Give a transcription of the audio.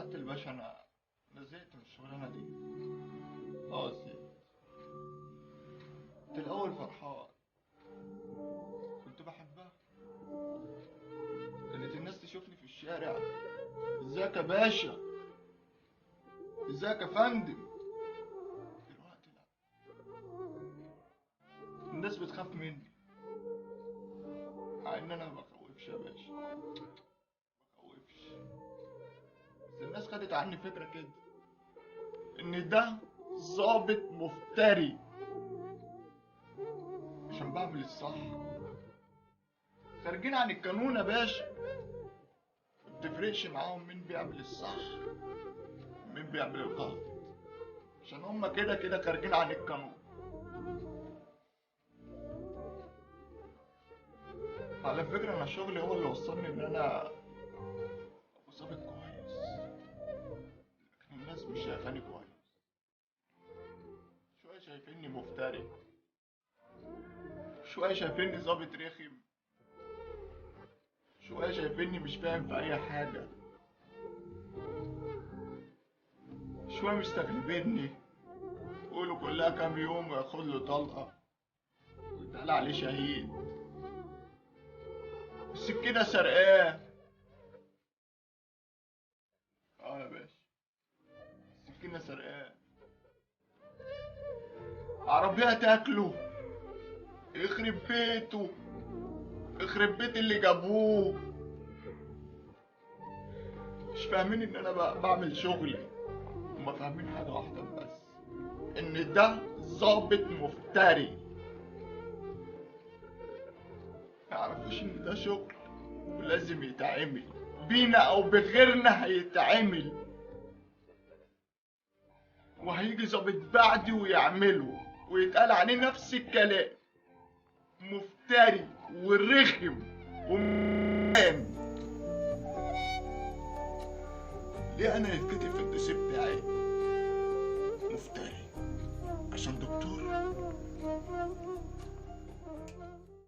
سعادة الباشا، أنا زهقت من الشغلانة دي. زهقت. كنت الأول فرحان، كنت بحبها. كانت الناس تشوفني في الشارع، ازيك يا باشا، ازيك يا فندم. دلوقتي لا، الناس بتخاف مني، مع إن أنا ما بخوفش يا باشا، ما بخوفش. بس الناس خدت عني فكرة كده، إن ده ظابط مفتري عشان بعمل الصح. خارجين عن القانون يا باشا، مبتفرقش معاهم مين بيعمل الصح ومين بيعمل الغلط، عشان هما كده كده خارجين عن القانون. على فكرة أنا شغلي هو اللي وصلني إن أنا أبقى ظابط كويس، لكن الناس مش شايفاني كويس. شوية شايفيني مفتري، شوية شايفيني ظابط رخم، شوية شايفيني مش فاهم في أي حاجة، شوية مستغلبيني، يقولوا كلها كام يوم وياخد له طلقة ويتقال عليه شهيد. السكينة سرقاه. يا باشا، السكينة سرقاه. عربية تاكله، يخرب بيته، يخرب بيت اللي جابوه. مش فاهمين ان انا بعمل شغلي، هما فاهمين حاجة واحدة بس، ان ده ظابط مفتري. ميعرفوش ان ده شغل ولازم يتعمل، بينا او بغيرنا هيتعمل، وهيجي ظابط بعدي ويعمله ويتقال عليه نفس الكلام، مفتري ورخم ومام. ليه انا يتكتب في الدوسيه بتاعي مفتري؟ عشان دكتور